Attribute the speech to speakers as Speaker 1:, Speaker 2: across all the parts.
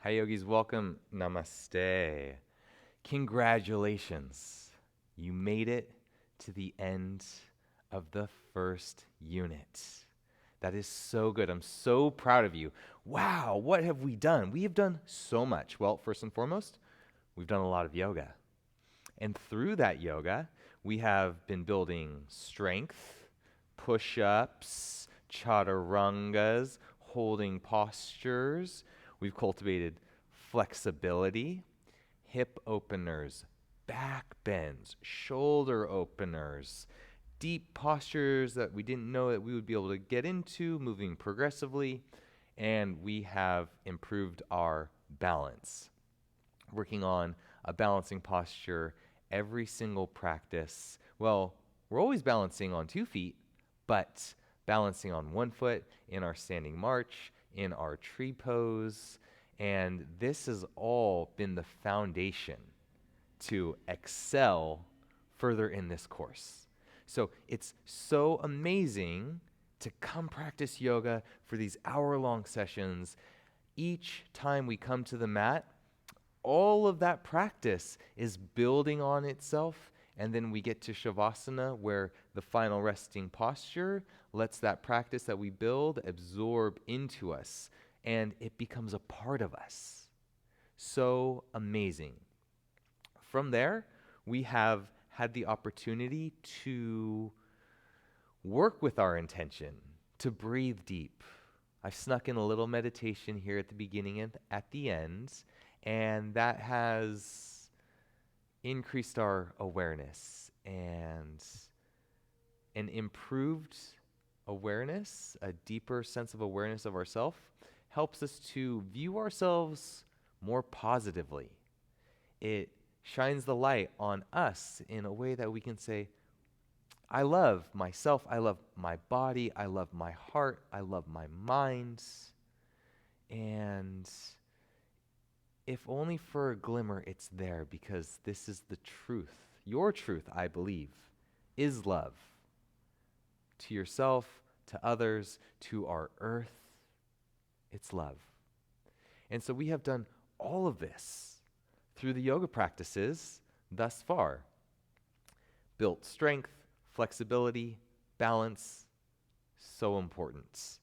Speaker 1: Hi, yogis. Welcome. Namaste. Congratulations. You made it to the end of the first unit. That is so good. I'm so proud of you. Wow, what have we done? We have done so much. Well, first and foremost, we've done a lot of yoga. And through that yoga, we have been building strength, push ups, chaturangas, holding postures. We've cultivated flexibility, hip openers, back bends, shoulder openers, deep postures that we didn't know that we would be able to get into, moving progressively. And we have improved our balance, working on a balancing posture every single practice. Well, we're always balancing on 2 feet, but balancing on 1 foot in our standing march, in our tree pose. And this has all been the foundation to excel further in this course. So it's so amazing to come practice yoga for these hour-long sessions. Each time we come to the mat, all of that practice is building on itself, and then we get to Shavasana, where the final resting posture lets that practice that we build absorb into us, and it becomes a part of us. So amazing. From there, we have had the opportunity to work with our intention, to breathe deep. I've snuck in a little meditation here at the beginning and at the end, and that has increased our awareness, and an improved awareness, a deeper sense of awareness of ourself, helps us to view ourselves more positively. It shines the light on us in a way that we can say, I love myself, I love my body, I love my heart, I love my mind. And if only for a glimmer, it's there, because this is the truth. Your truth, I believe, is love to yourself, to others, to our earth. It's love. And so we have done all of this through the yoga practices thus far. Built strength, flexibility, balance, so important.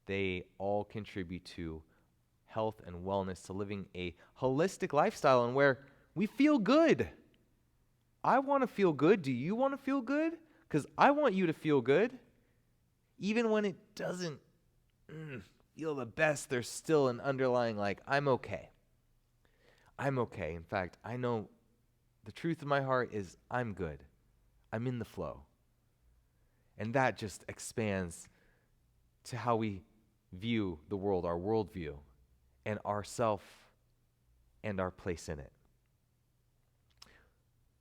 Speaker 1: They all contribute to health and wellness, to living a holistic lifestyle and where we feel good. I want to feel good. Do you want to feel good? Because I want you to feel good. Even when it doesn't feel the best, there's still an underlying, like, I'm okay. I'm okay. In fact, I know the truth of my heart is I'm good. I'm in the flow. And that just expands to how we view the world, our worldview, and ourself and our place in it.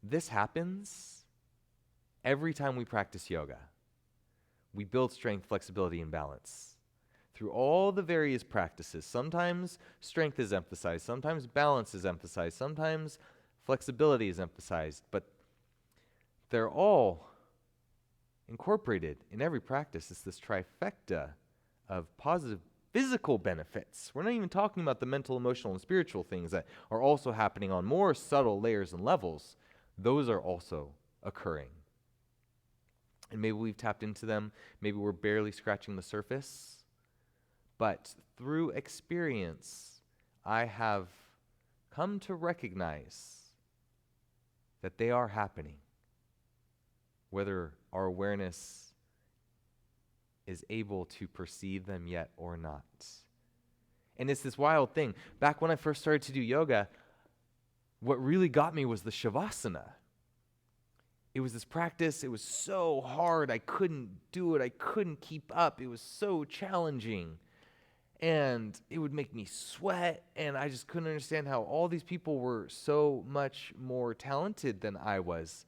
Speaker 1: This happens every time we practice yoga. We build strength, flexibility, and balance through all the various practices. Sometimes strength is emphasized, sometimes balance is emphasized, sometimes flexibility is emphasized, but they're all incorporated in every practice. It's this trifecta of positive physical benefits. We're not even talking about the mental, emotional, and spiritual things that are also happening on more subtle layers and levels. Those are also occurring. And maybe we've tapped into them, maybe we're barely scratching the surface. But through experience, I have come to recognize that they are happening, whether our awareness is able to perceive them yet or not. And it's this wild thing. Back when I first started to do yoga, what really got me was the Shavasana. It was this practice. It was so hard. I couldn't do it. I couldn't keep up. It was so challenging. And it would make me sweat, and I just couldn't understand how all these people were so much more talented than I was.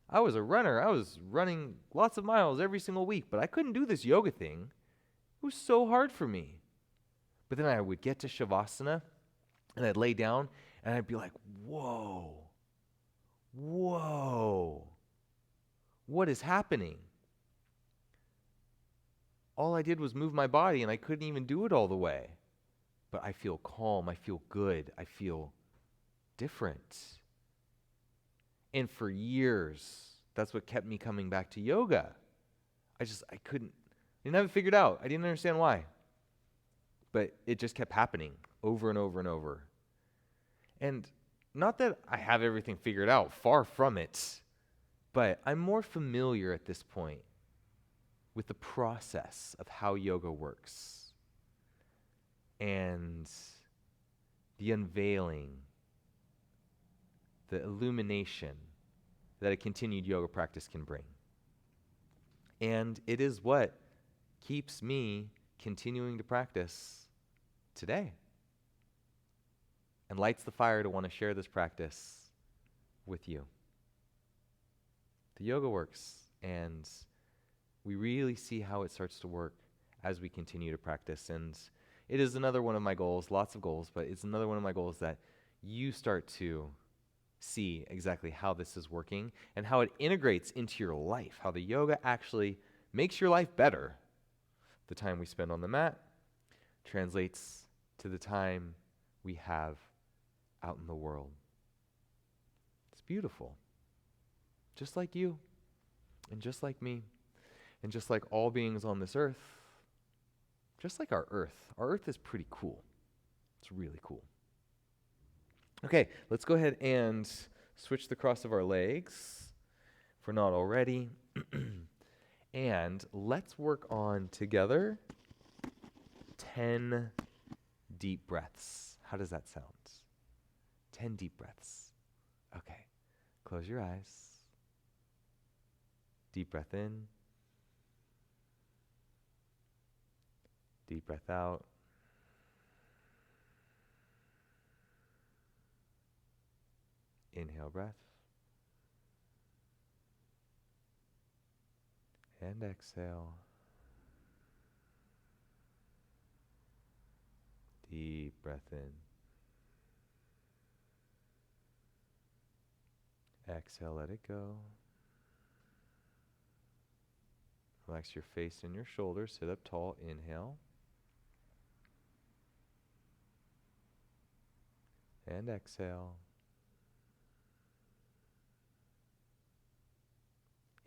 Speaker 1: I was a runner. I was running lots of miles every single week, but I couldn't do this yoga thing. It was so hard for me. But then I would get to Shavasana, and I'd lay down, and I'd be like, whoa, what is happening? All I did was move my body, and I couldn't even do it all the way. but I feel calm, I feel good, I feel different. And for years, that's what kept me coming back to yoga. I didn't have it figured out. I didn't understand why. But it just kept happening over and over and over. And not that I have everything figured out, far from it, but I'm more familiar at this point with the process of how yoga works and the unveiling, the illumination that a continued yoga practice can bring. And it is what keeps me continuing to practice today and lights the fire to want to share this practice with you. The yoga works, and we really see how it starts to work as we continue to practice. And it is another one of my goals, lots of goals, but it's another one of my goals that you start to see exactly how this is working and how it integrates into your life, how the yoga actually makes your life better. The time we spend on the mat translates to the time we have out in the world. It's beautiful. Just like you, and just like me, and just like all beings on this earth, just like our earth. Our earth is pretty cool. It's really cool. Okay, let's go ahead and switch the cross of our legs, if we're not already. And let's work on together 10 deep breaths. How does that sound? 10 deep breaths. Okay, close your eyes. Deep breath in. Deep breath out. Inhale breath. And exhale. Deep breath in. Exhale, let it go. Relax your face and your shoulders. Sit up tall. Inhale. And exhale.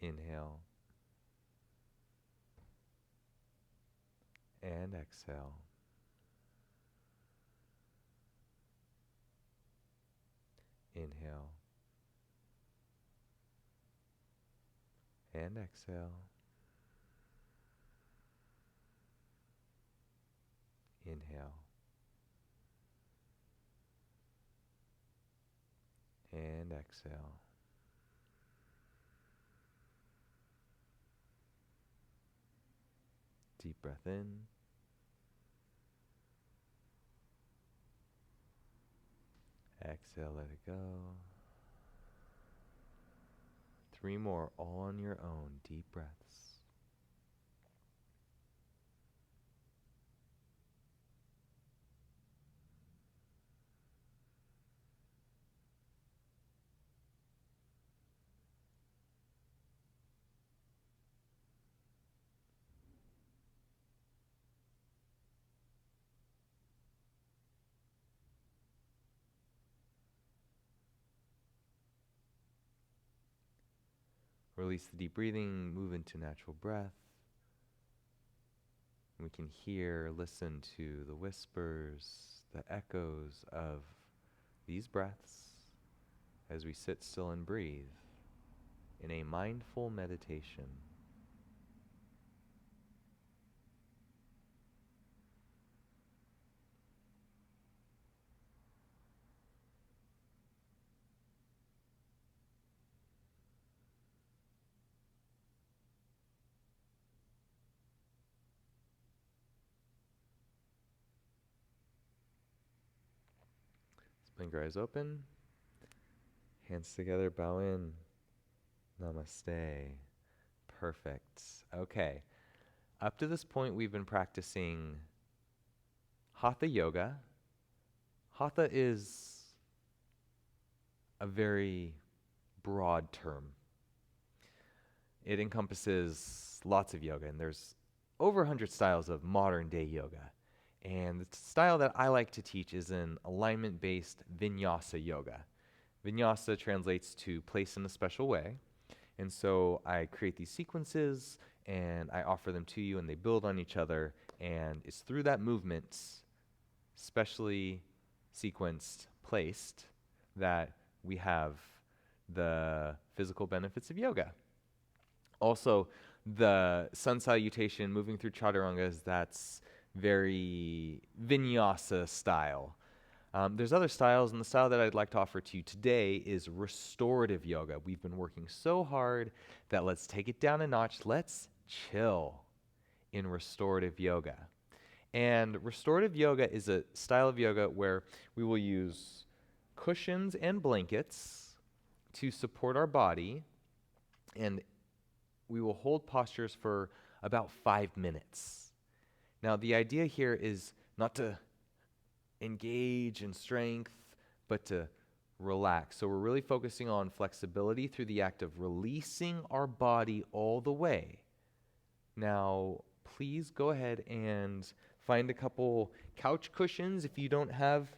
Speaker 1: Inhale. And exhale. Inhale. And exhale. Inhale. And exhale. Deep breath in. Exhale, let it go. 3 more, all on your own. Deep breaths. Release the deep breathing, move into natural breath. We can hear, listen to the whispers, the echoes of these breaths as we sit still and breathe in a mindful meditation. Blink your eyes open, hands together, bow in. Namaste. Perfect. Okay. Up to this point, we've been practicing Hatha Yoga. Hatha is a very broad term. It encompasses lots of yoga, and there's over 100 styles of modern day yoga. And the style that I like to teach is an alignment-based vinyasa yoga. Vinyasa translates to place in a special way. And so I create these sequences and I offer them to you and they build on each other. And it's through that movement, specially sequenced, placed, that we have the physical benefits of yoga. Also, the sun salutation, moving through chaturangas, that's very vinyasa style. There's other styles, and the style that I'd like to offer to you today is restorative yoga. We've been working so hard that let's take it down a notch. Let's chill in restorative yoga. And restorative yoga is a style of yoga where we will use cushions and blankets to support our body, and we will hold postures for about 5 minutes. Now, the idea here is not to engage in strength, but to relax. So we're really focusing on flexibility through the act of releasing our body all the way. Now, please go ahead and find a couple couch cushions if you don't have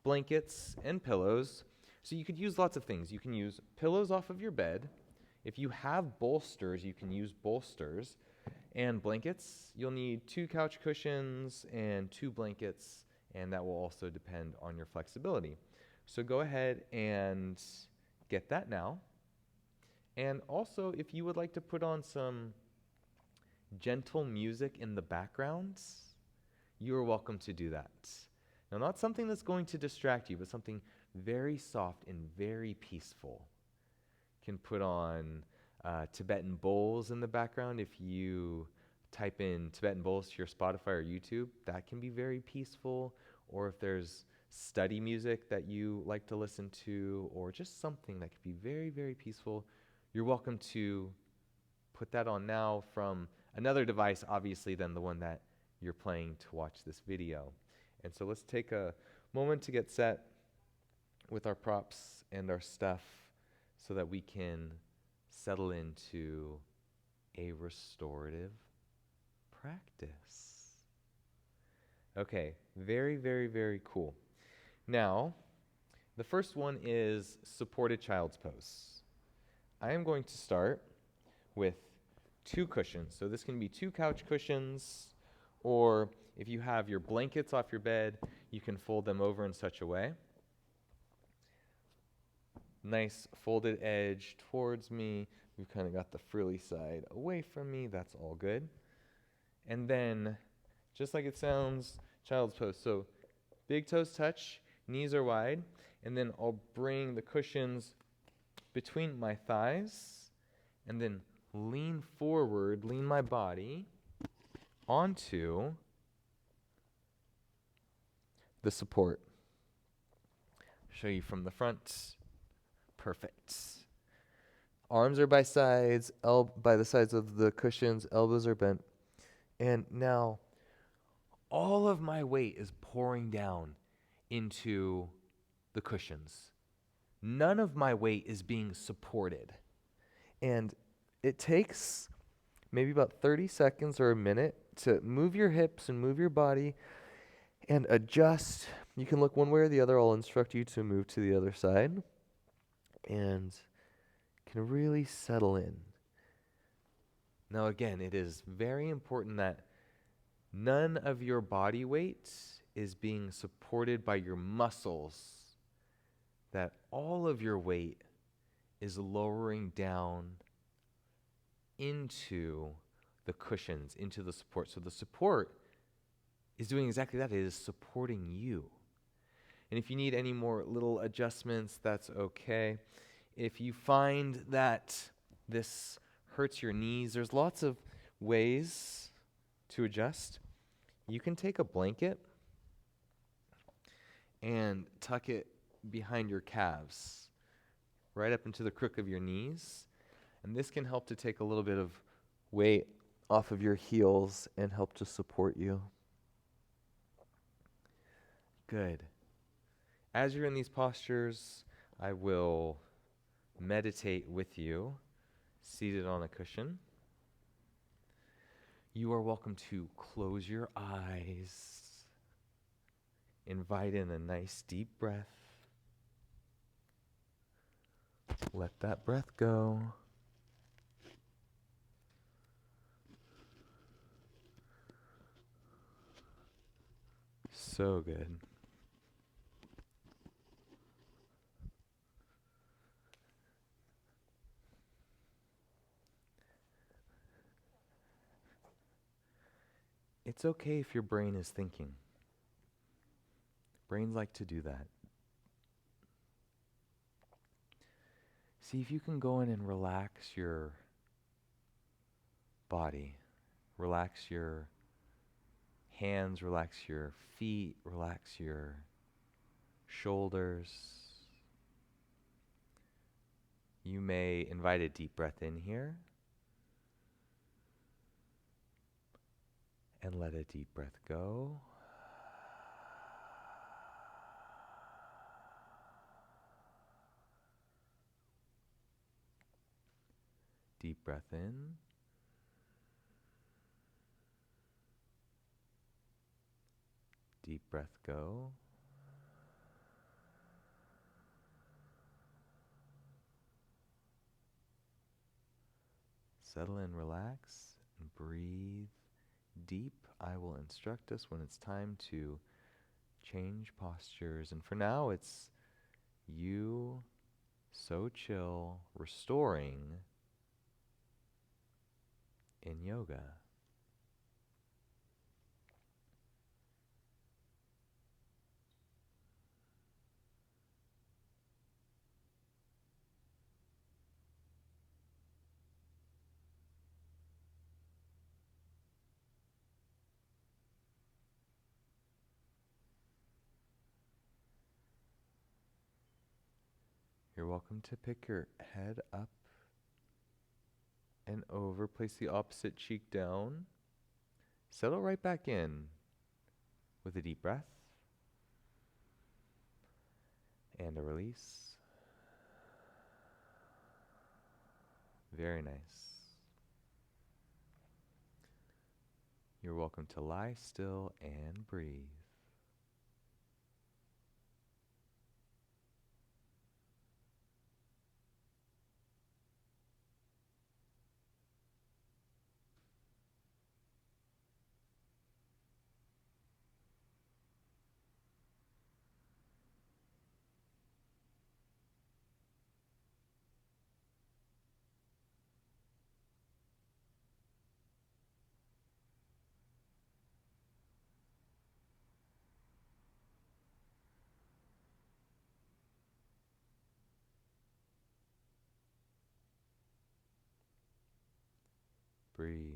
Speaker 1: blankets and pillows. So you could use lots of things. You can use pillows off of your bed. If you have bolsters, you can use bolsters. And blankets, you'll need 2 couch cushions and 2 blankets, and that will also depend on your flexibility. So go ahead and get that now. And also, if you would like to put on some gentle music in the background, you are welcome to do that. Now, not something that's going to distract you, but something very soft and very peaceful. You can put on Tibetan bowls in the background. If you type in Tibetan bowls to your Spotify or YouTube, that can be very peaceful. Or if there's study music that you like to listen to, or just something that could be very, very peaceful, you're welcome to put that on now from another device, obviously, than the one that you're playing to watch this video. And so let's take a moment to get set with our props and our stuff so that we can settle into a restorative practice. Okay, very, very, very cool. Now, the first one is supported child's pose. I am going to start with 2 cushions. So this can be 2 couch cushions, or if you have your blankets off your bed, you can fold them over in such a way. Nice folded edge towards me. We've kind of got the frilly side away from me. That's all good. And then, just like it sounds, child's pose. So big toes touch, knees are wide, and then I'll bring the cushions between my thighs, and then lean forward, lean my body onto the support. Show you from the front. Perfect. Arms are by sides, by the sides of the cushions, elbows are bent. And now all of my weight is pouring down into the cushions. None of my weight is being supported. And it takes maybe about 30 seconds or a minute to move your hips and move your body and adjust. You can look one way or the other. I'll instruct you to move to the other side and can really settle in. Now, again, it is very important that none of your body weight is being supported by your muscles, that all of your weight is lowering down into the cushions, into the support. So the support is doing exactly that. It is supporting you. And if you need any more little adjustments, that's okay. If you find that this hurts your knees, there's lots of ways to adjust. You can take a blanket and tuck it behind your calves, right up into the crook of your knees. And this can help to take a little bit of weight off of your heels and help to support you. Good. As you're in these postures, I will meditate with you, seated on a cushion. You are welcome to close your eyes Invite in a nice deep breath. Let that breath go. So good. It's okay if your brain is thinking. Brains like to do that. See if you can go in and relax your body. Relax your hands, relax your feet, relax your shoulders. You may invite a deep breath in here and let a deep breath go. Deep breath in. Deep breath go. Settle in, relax, and breathe deep. I will instruct us when it's time to change postures. And for now, it's you so chill, restoring in yoga. You're welcome to pick your head up and over. Place the opposite cheek down. Settle right back in with a deep breath and a release. Very nice. You're welcome to lie still and breathe. Breathe.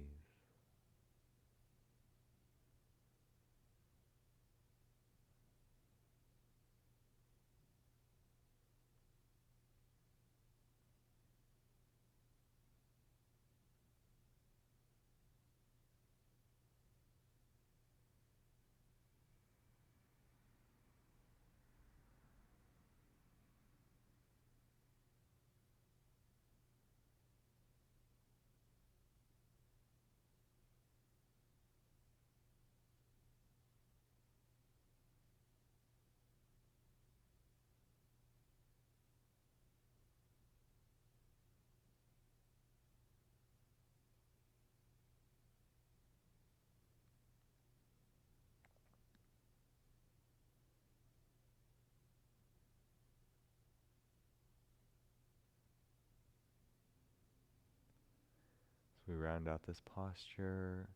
Speaker 1: As we round out this posture,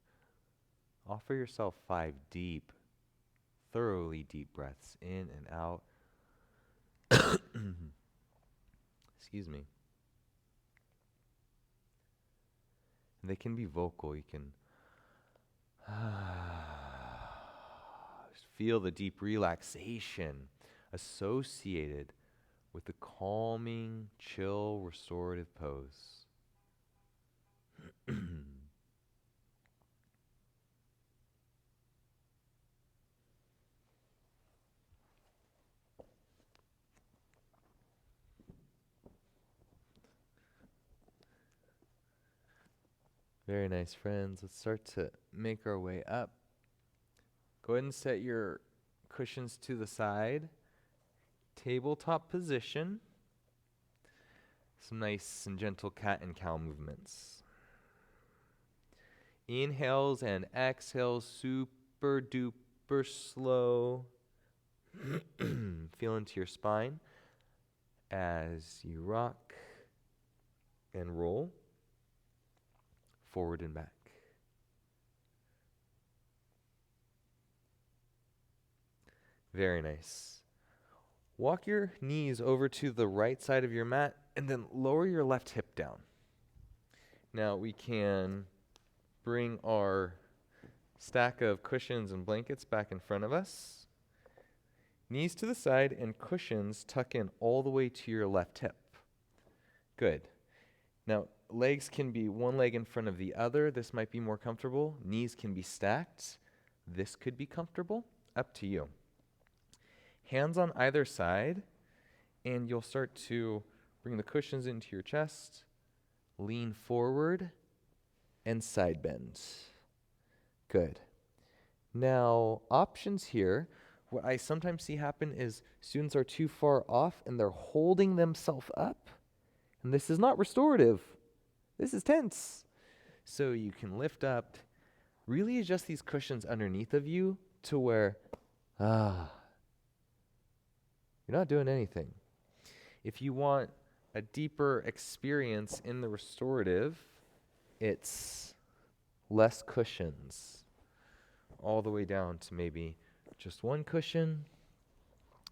Speaker 1: offer yourself 5 deep, thoroughly deep breaths in and out. Excuse me. And they can be vocal. You can just feel the deep relaxation associated with the calming, chill, restorative pose. Very nice, friends. Let's start to make our way up. Go ahead and set your cushions to the side, tabletop position. Some nice and gentle cat and cow movements. Inhales and exhales, super duper slow. Feel into your spine as you rock and roll forward and back. Very nice. Walk your knees over to the right side of your mat and then lower your left hip down. Now we can bring our stack of cushions and blankets back in front of us. Knees to the side and cushions tuck in all the way to your left hip. Good. Now, legs can be one leg in front of the other. This might be more comfortable. Knees can be stacked. This could be comfortable. Up to you. Hands on either side, and you'll start to bring the cushions into your chest, lean forward, and side bend. Good. Now, options here. What I sometimes see happen is students are too far off and they're holding themselves up. And this is not restorative. This is tense. So you can lift up, really adjust these cushions underneath of you to where, you're not doing anything. If you want a deeper experience in the restorative, it's less cushions, all the way down to maybe just one cushion.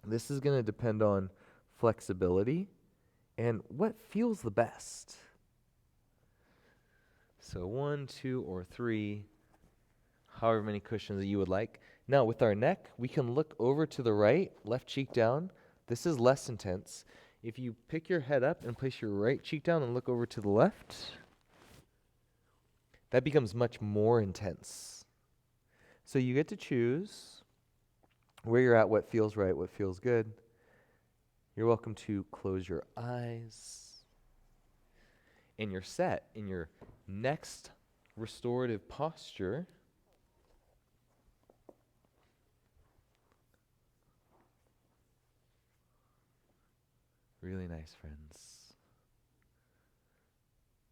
Speaker 1: This is going to depend on flexibility and what feels the best. So 1, 2, or 3, however many cushions that you would like. Now with our neck, we can look over to the right, left cheek down. This is less intense. If you pick your head up and place your right cheek down and look over to the left, that becomes much more intense. So you get to choose where you're at, what feels right, what feels good. You're welcome to close your eyes. And you're set in your next restorative posture. Really nice, friends.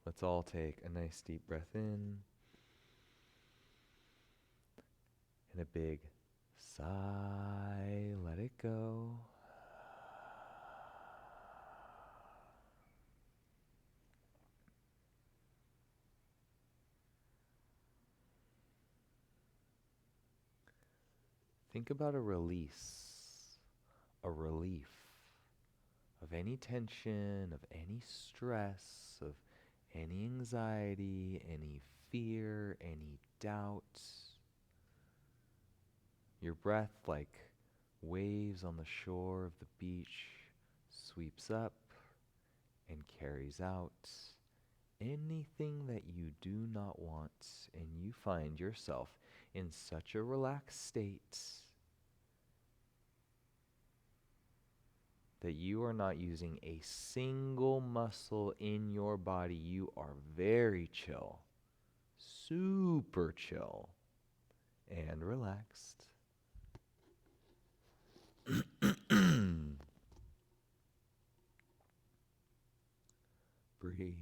Speaker 1: Let's all take a nice deep breath in and a big sigh. Let it go. Think about a release, a relief of any tension, of any stress, of any anxiety, any fear, any doubt. Your breath, like waves on the shore of the beach, sweeps up and carries out anything that you do not want, and you find yourself in such a relaxed state that you are not using a single muscle in your body. You are very chill, super chill, and relaxed. Breathe.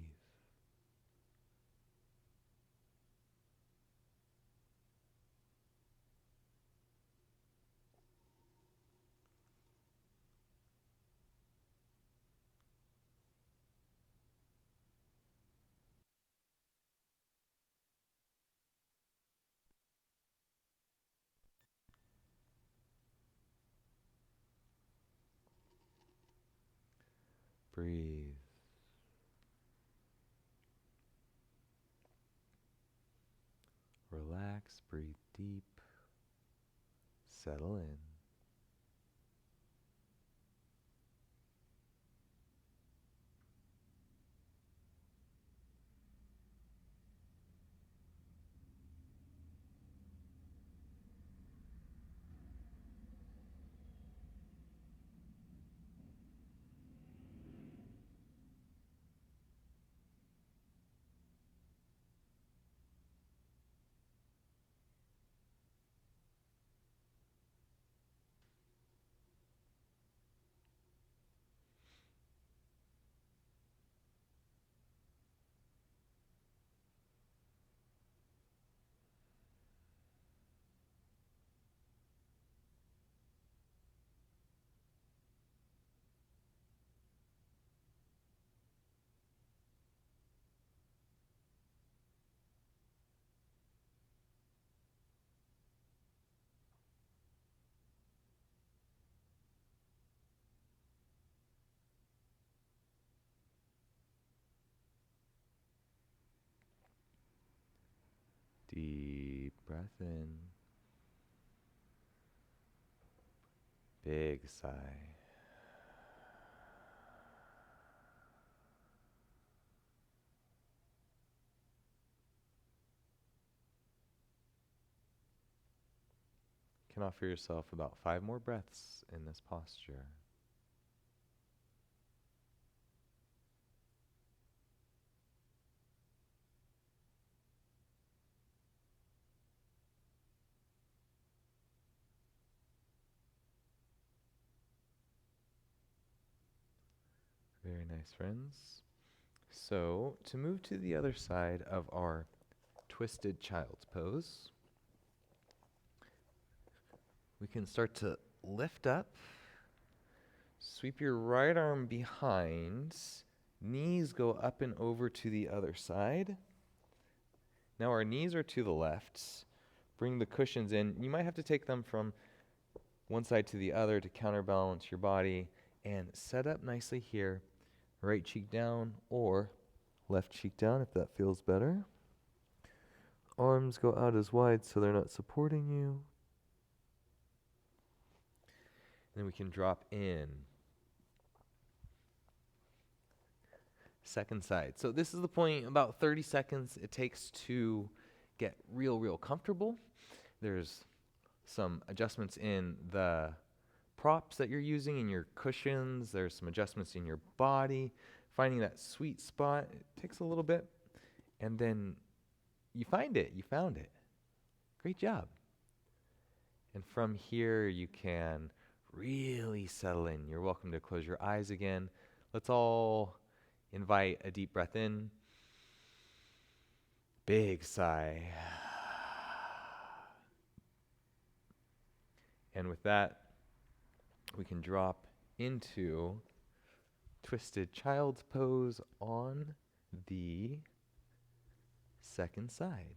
Speaker 1: Breathe. Relax, breathe deep, settle in. breath in. Big sigh. You can offer yourself about 5 more breaths in this posture. Very nice, friends. So, to move to the other side of our twisted child's pose, we can start to lift up, sweep your right arm behind, knees go up and over to the other side. Now our knees are to the left. Bring the cushions in. You might have to take them from one side to the other to counterbalance your body, and set up nicely here. Right cheek down or left cheek down if that feels better. Arms go out as wide so they're not supporting you. Then we can drop in. Second side. So this is the point, about 30 seconds it takes to get real comfortable. There's some adjustments in the props that you're using, in your cushions. There's some adjustments in your body. Finding that sweet spot, it takes a little bit. And then you find it. You found it. Great job. And from here, you can really settle in. You're welcome to close your eyes again. Let's all invite a deep breath in. Big sigh. And with that, we can drop into twisted child's pose on the second side.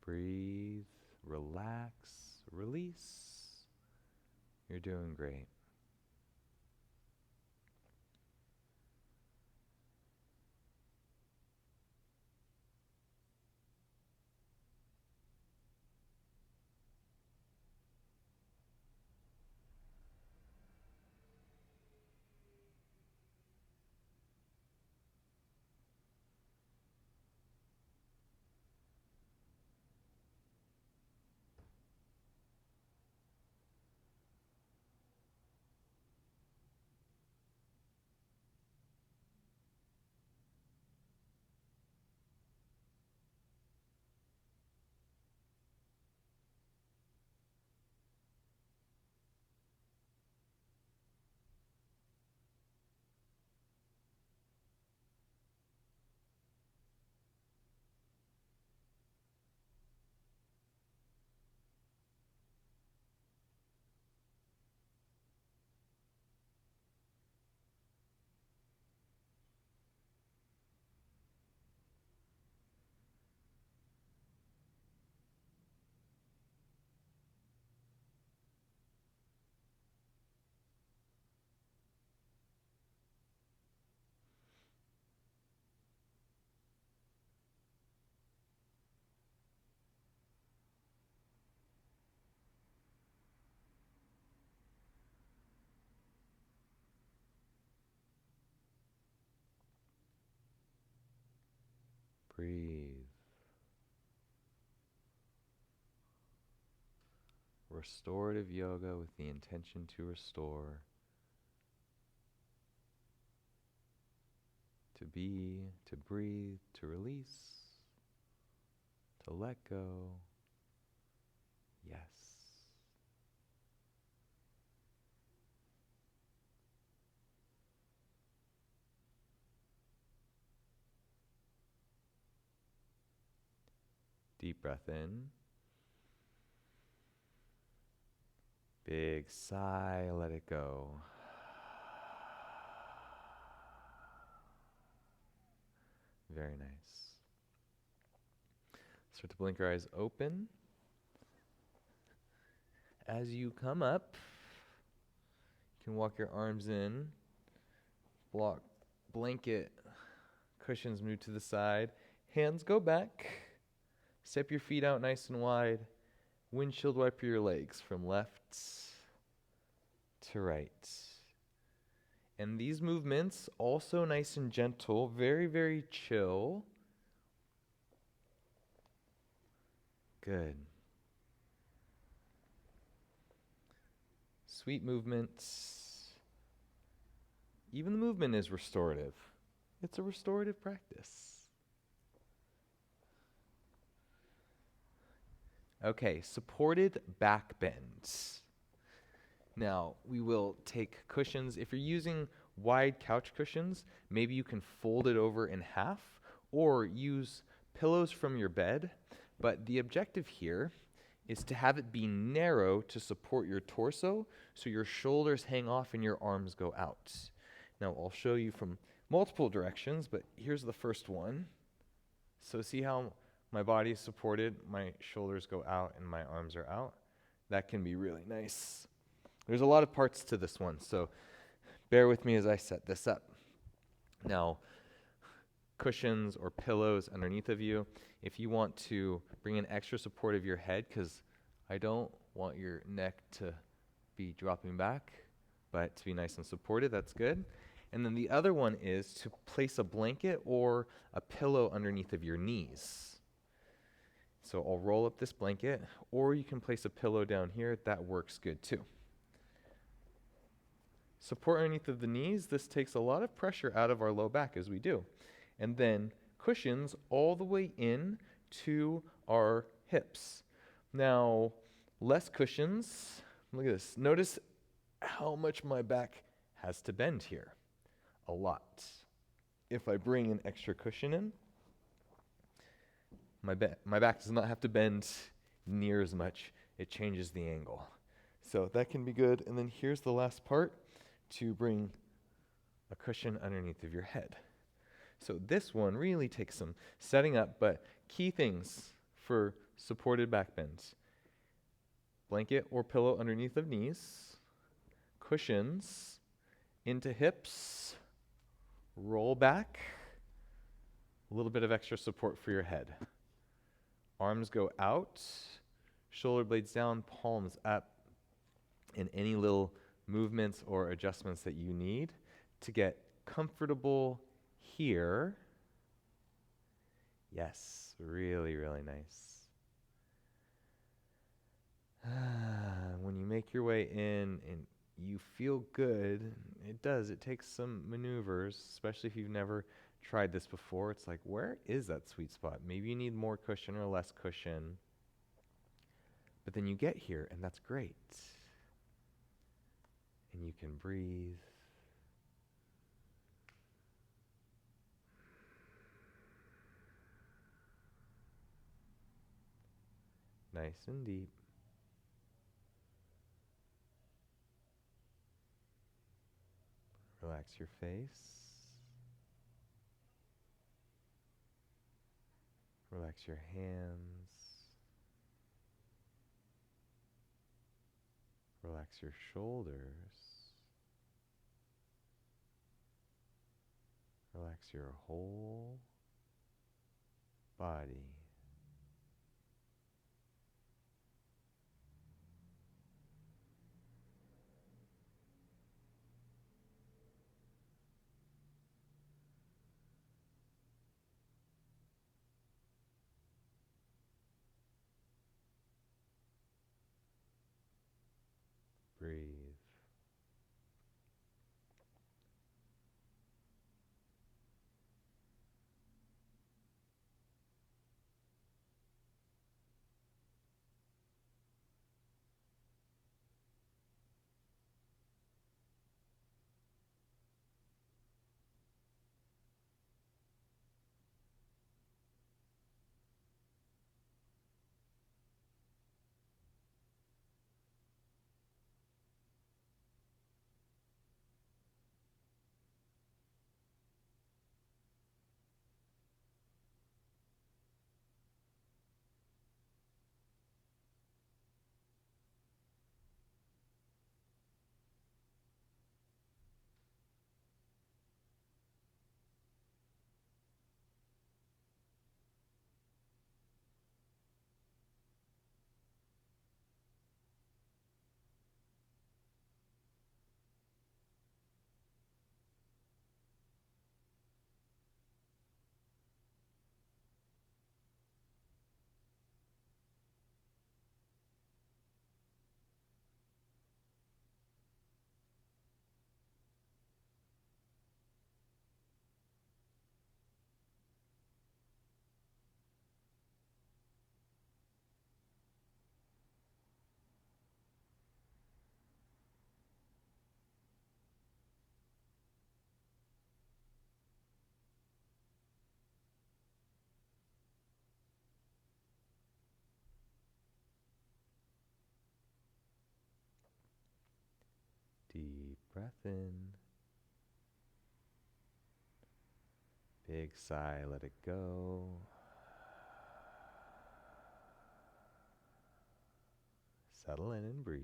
Speaker 1: Breathe, relax, release. You're doing great. Breathe. Restorative yoga with the intention to restore. to be, to breathe, to release, to let go. Yes. Deep breath in. Big sigh, let it go. Very nice. Start to blink your eyes open. As you come up, you can walk your arms in, block, blanket, cushions move to the side, hands go back, step your feet out nice and wide, windshield wiper your legs from left to right. And these movements, also nice and gentle, very, very chill. Good. Sweet movements. Even the movement is restorative. It's a restorative practice. Okay, supported back bends. Now, we will take cushions. If you're using wide couch cushions, maybe you can fold it over in half or use pillows from your bed. But the objective here is to have it be narrow to support your torso so your shoulders hang off and your arms go out. Now, I'll show you from multiple directions, but here's the first one. So see how my body is supported, my shoulders go out and my arms are out? That can be really nice. There's a lot of parts to this one, so bear with me as I set this up. Now, cushions or pillows underneath of you. If you want to bring in extra support of your head, because I don't want your neck to be dropping back, but to be nice and supported, that's good. And then the other one is to place a blanket or a pillow underneath of your knees. So I'll roll up this blanket, or you can place a pillow down here. That works good too. Support underneath of the knees. This takes a lot of pressure out of our low back as we do. And then cushions all the way in to our hips. Now, less cushions. Look at this. Notice how much my back has to bend here. A lot. If I bring an extra cushion in, my back does not have to bend near as much. It changes the angle. So that can be good. And then here's the last part, to bring a cushion underneath of your head. So this one really takes some setting up, but key things for supported back bends. Blanket or pillow underneath of knees, cushions into hips, roll back, a little bit of extra support for your head. Arms go out, shoulder blades down, palms up, and any little movements or adjustments that you need to get comfortable here. Yes, really, really nice. When you make your way in and you feel good, it takes some maneuvers, especially if you've never tried this before. It's like, where is that sweet spot? Maybe you need more cushion or less cushion. But then you get here, and that's great. And you can breathe. Nice and deep. Relax your face. Relax your hands. Relax your shoulders. Relax your whole body. Breathe. breath in. Big sigh, let it go. Settle in and breathe.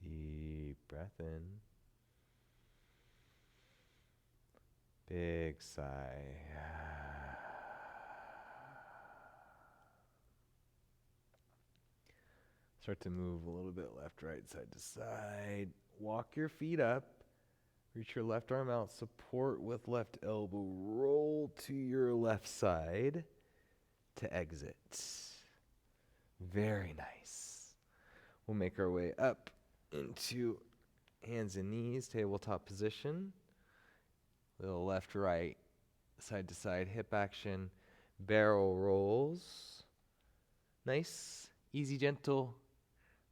Speaker 1: Deep breath in. Big sigh. Start to move a little bit left, right, side to side. Walk your feet up. Reach your left arm out. Support with left elbow. Roll to your left side to exit. Very nice. We'll make our way up into hands and knees, tabletop position. Little left, right, side to side hip action. Barrel rolls. Nice, easy, gentle,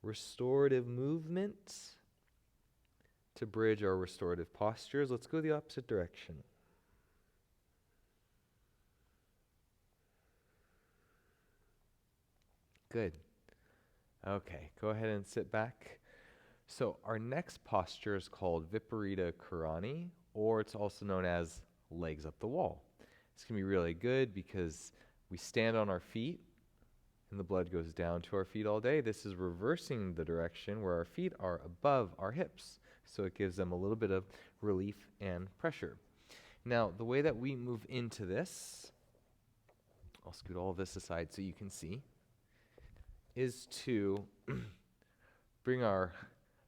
Speaker 1: restorative movement to bridge our restorative postures. Let's go the opposite direction. Good. Okay, go ahead and sit back. So our next posture is called Viparita Karani, or it's also known as legs up the wall. It's going to be really good because we stand on our feet and the blood goes down to our feet all day. This is reversing the direction where our feet are above our hips. So it gives them a little bit of relief and pressure. Now, the way that we move into this, I'll scoot all of this aside so you can see, is to bring our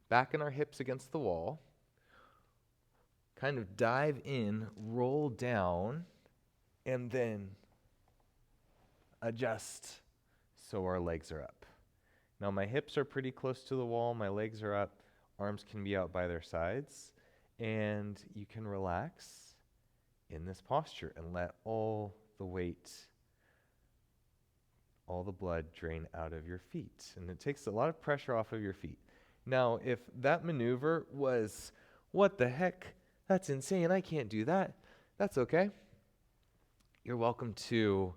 Speaker 1: back and our hips against the wall, kind of dive in, roll down, and then adjust so our legs are up. Now my hips are pretty close to the wall, my legs are up, arms can be out by their sides, and you can relax in this posture and let all the weight, all the blood drain out of your feet. And it takes a lot of pressure off of your feet. Now, if that maneuver was, what the heck, that's insane, I can't do that, that's okay. You're welcome to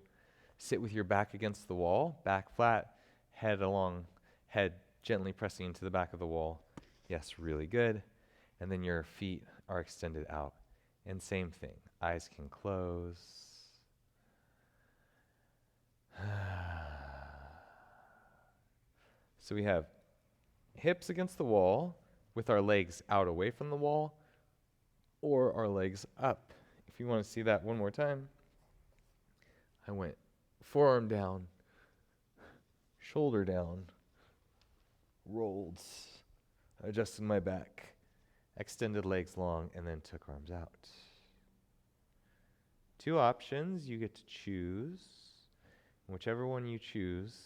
Speaker 1: sit with your back against the wall, back flat, head gently pressing into the back of the wall. Yes, really good. And then your feet are extended out. And same thing, eyes can close. So we have hips against the wall with our legs out away from the wall, or our legs up. If you want to see that one more time, I went forearm down, shoulder down, rolled, adjusted my back, extended legs long, and then took arms out. 2 options, you get to choose. Whichever one you choose,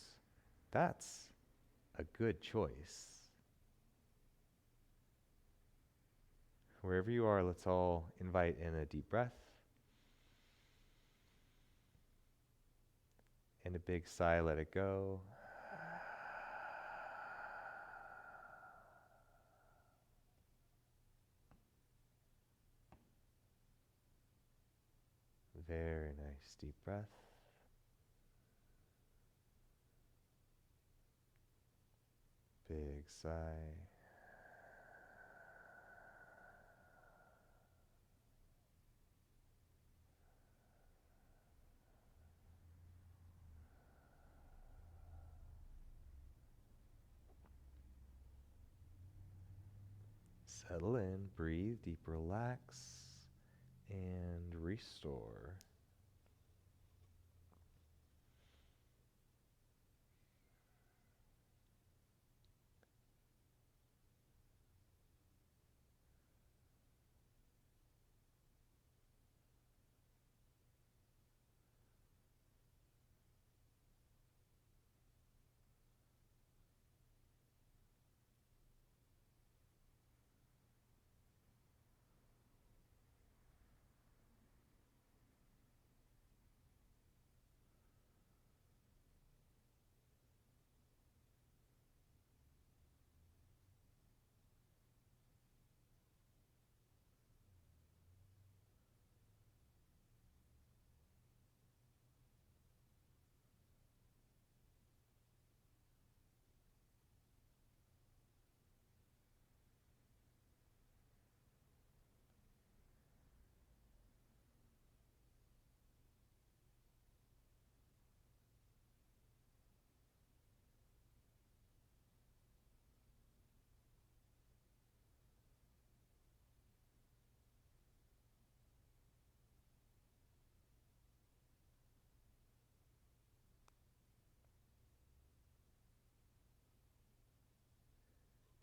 Speaker 1: that's a good choice. Wherever you are, let's all invite in a deep breath and a big sigh, let it go. Very nice deep breath. Big sigh. Settle in, breathe deep, relax, and restore.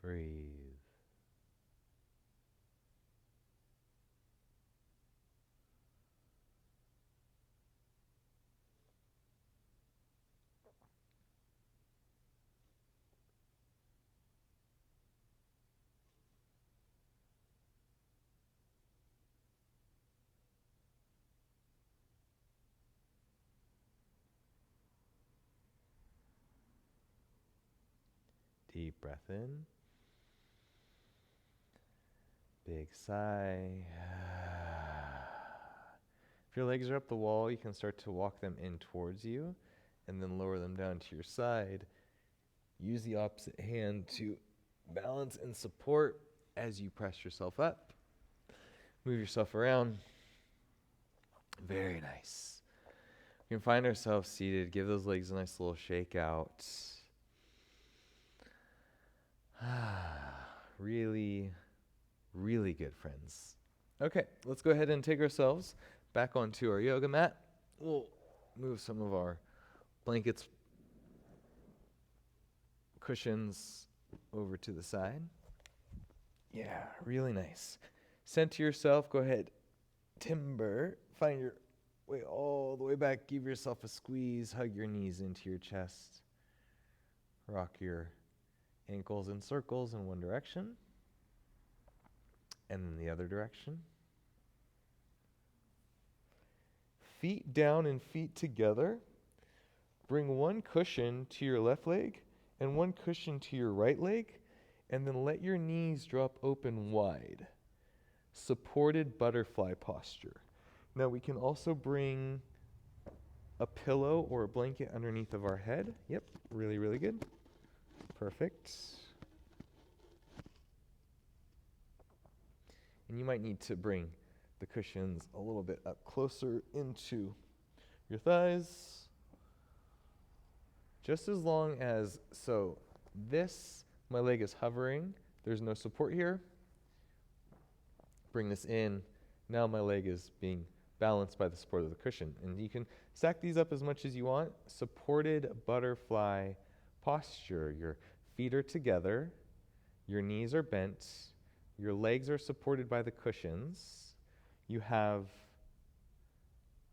Speaker 1: Breathe. Deep breath in. Big sigh. If your legs are up the wall, you can start to walk them in towards you and then lower them down to your side. Use the opposite hand to balance and support as you press yourself up. Move yourself around. Very nice. We can find ourselves seated. Give those legs a nice little shake out. Really, really good, friends. Okay, let's go ahead and take ourselves back onto our yoga mat. We'll move some of our blankets, cushions over to the side. Yeah, really nice. Center yourself. Go ahead. Timber. Find your way all the way back. Give yourself a squeeze. Hug your knees into your chest. Rock your ankles in circles in one direction. And then the other direction. Feet down and feet together. Bring one cushion to your left leg and one cushion to your right leg, and then let your knees drop open wide. Supported butterfly posture. Now we can also bring a pillow or a blanket underneath of our head. Yep, really, really good. Perfect. And you might need to bring the cushions a little bit up closer into your thighs. Just as long as, so this, my leg is hovering, there's no support here. Bring this in. Now my leg is being balanced by the support of the cushion. And you can stack these up as much as you want. Supported butterfly posture. Your feet are together. Your knees are bent. Your legs are supported by the cushions. You have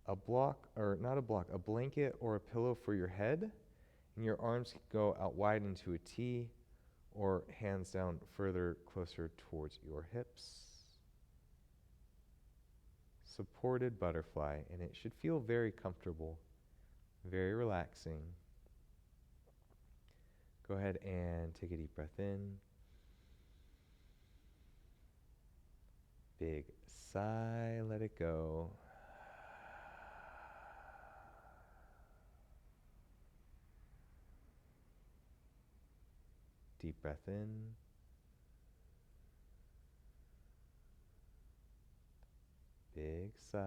Speaker 1: a block, or not a block, a blanket or a pillow for your head. And your arms go out wide into a T or hands down further closer towards your hips. Supported butterfly, and it should feel very comfortable, very relaxing. Go ahead and take a deep breath in. Big sigh, let it go. Deep breath in. Big sigh.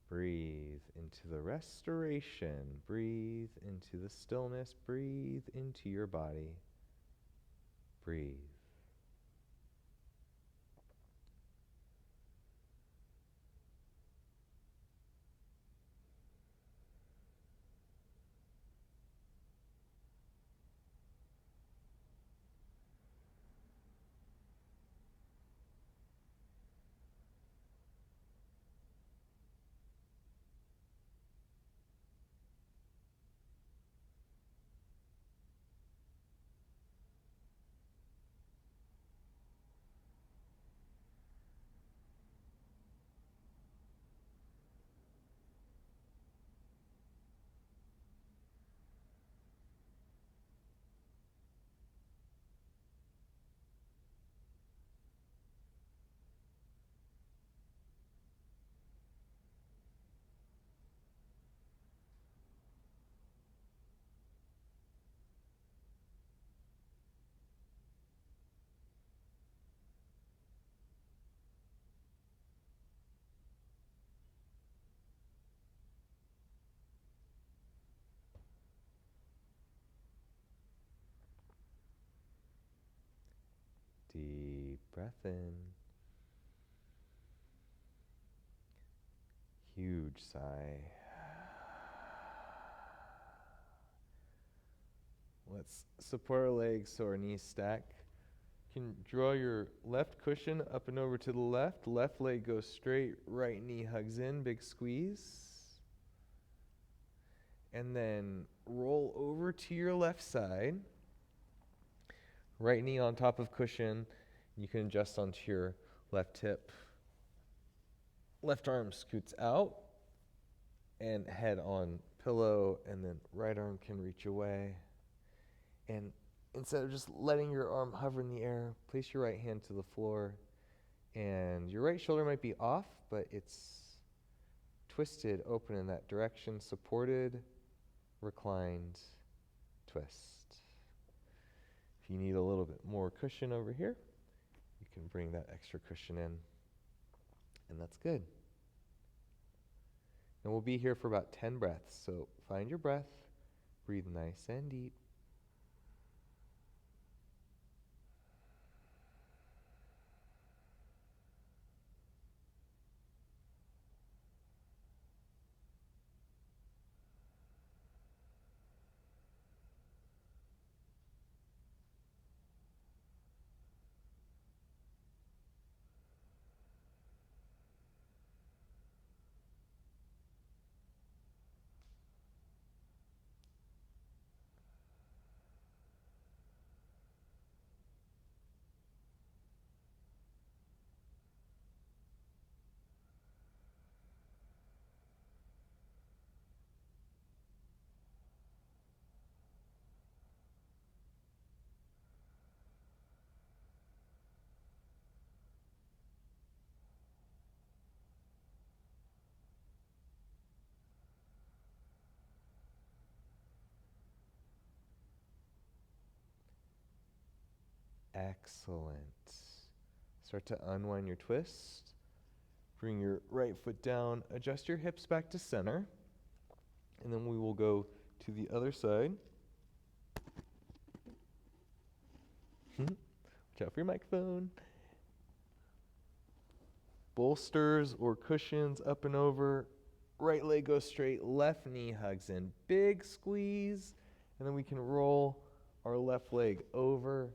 Speaker 1: Breathe into the restoration. Breathe into the stillness. Breathe into your body. Breathe. Deep breath in. Huge sigh. Let's support our legs so our knees stack. You can draw your left cushion up and over to the left. Left leg goes straight, right knee hugs in, big squeeze. And then roll over to your left side. Right knee on top of cushion. You can adjust onto your left hip. Left arm scoots out and head on pillow, and then right arm can reach away. And instead of just letting your arm hover in the air, place your right hand to the floor. And your right shoulder might be off, but it's twisted open in that direction, supported, reclined, twist. If you need a little bit more cushion over here, you can bring that extra cushion in, and that's good. And we'll be here for about 10 breaths, so find your breath, breathe nice and deep. Excellent. Start to unwind your twist. Bring your right foot down. Adjust your hips back to center. And then we will go to the other side. Watch out for your microphone. Bolsters or cushions up and over. Right leg goes straight. Left knee hugs in. Big squeeze. And then we can roll our left leg over.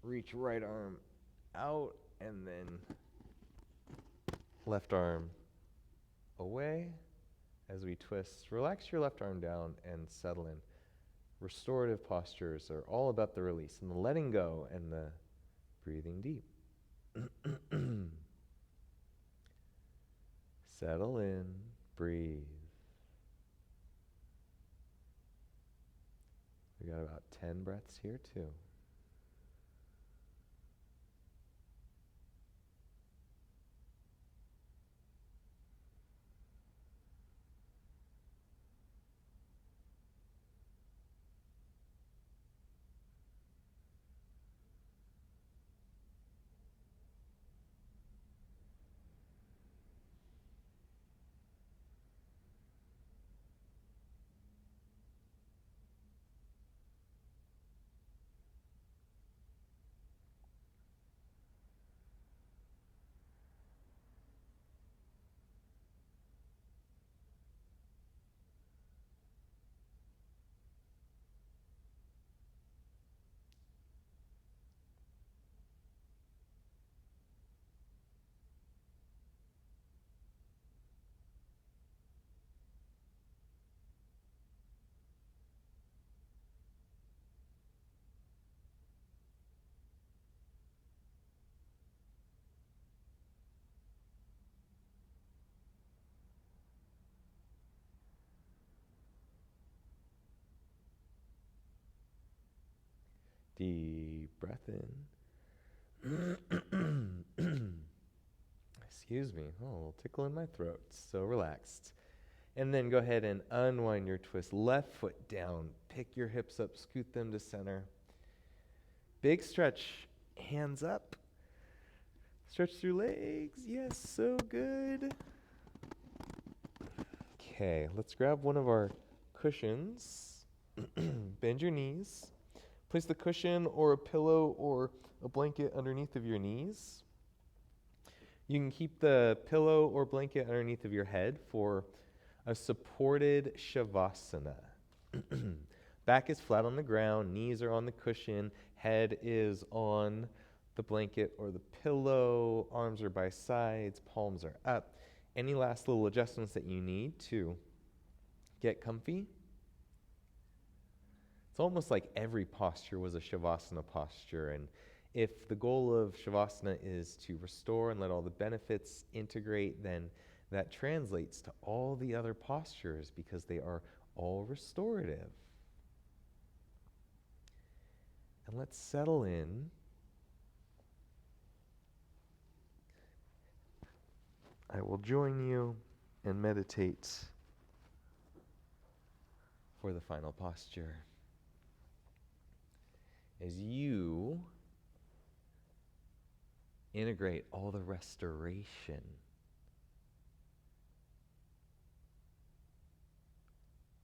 Speaker 1: Reach right arm out. And then left arm away as we twist. Relax your left arm down and settle in. Restorative postures are all about the release and the letting go and the breathing deep. Settle in, breathe. We got about 10 breaths here too. Deep breath in. Excuse me. Oh, a little tickle in my throat. So relaxed. And then go ahead and unwind your twist. Left foot down. Pick your hips up. Scoot them to center. Big stretch. Hands up. Stretch through legs. Yes, so good. Okay, let's grab one of our cushions. Bend your knees. Place the cushion or a pillow or a blanket underneath of your knees. You can keep the pillow or blanket underneath of your head for a supported Shavasana. Back is flat on the ground, knees are on the cushion, head is on the blanket or the pillow, arms are by sides, palms are up. Any last little adjustments that you need to get comfy? It's almost like every posture was a Shavasana posture, and if the goal of Shavasana is to restore and let all the benefits integrate, then that translates to all the other postures because they are all restorative. And let's settle in. I will join you and meditate for the final posture. As you integrate all the restoration,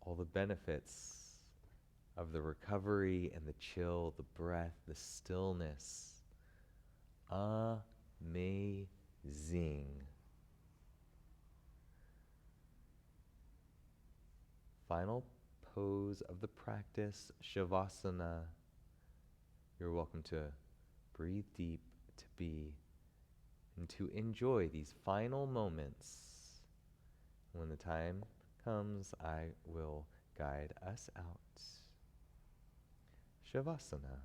Speaker 1: all the benefits of the recovery and the chill, the breath, the stillness. Amazing. Final pose of the practice, Shavasana. You're welcome to breathe deep, to be, and to enjoy these final moments. When the time comes, I will guide us out. Shavasana.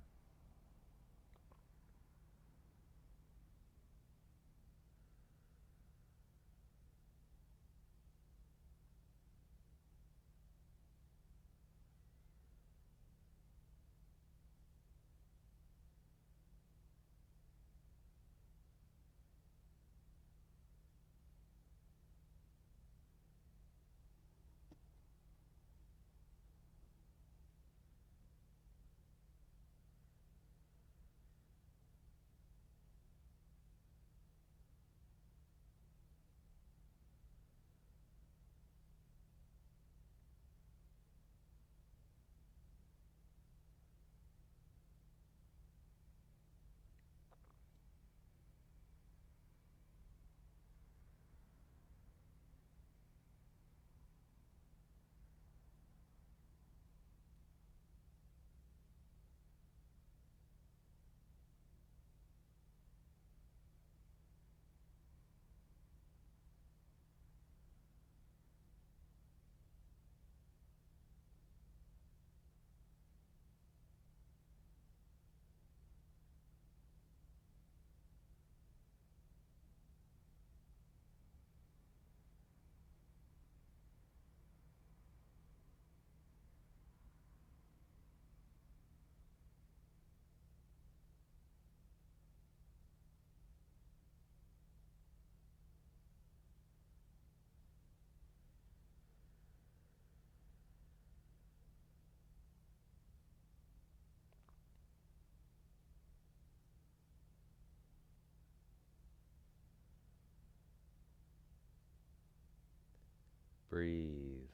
Speaker 1: Breathe.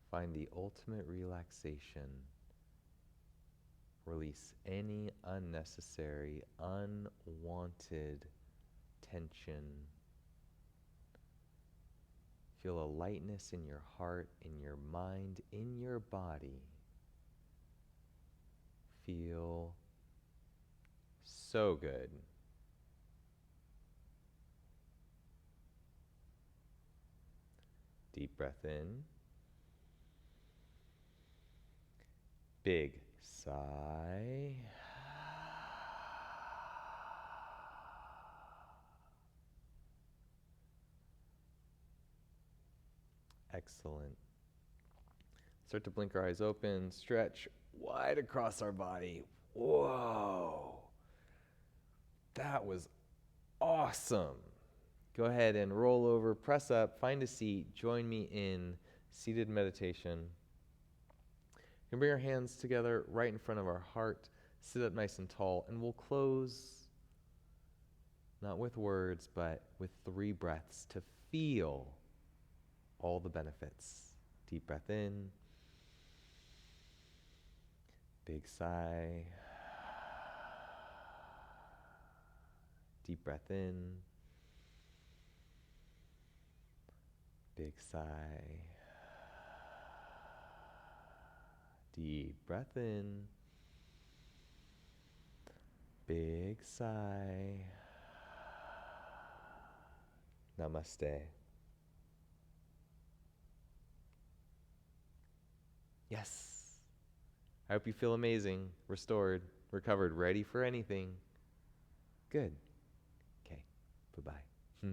Speaker 1: Find the ultimate relaxation. Release any unnecessary, unwanted tension. Feel a lightness in your heart, in your mind, in your body. Feel so good. Deep breath in. Big sigh. Excellent. Start to blink our eyes open, stretch wide across our body. Whoa. That was awesome. Go ahead and roll over, press up, find a seat, join me in seated meditation. We can bring our hands together right in front of our heart, sit up nice and tall, and we'll close, not with words, but with 3 breaths to feel all the benefits. Deep breath in, big sigh, deep breath in, big sigh, deep breath in, big sigh. Namaste. Yes. I hope you feel amazing, restored, recovered, ready for anything. Good. Okay. Bye-bye.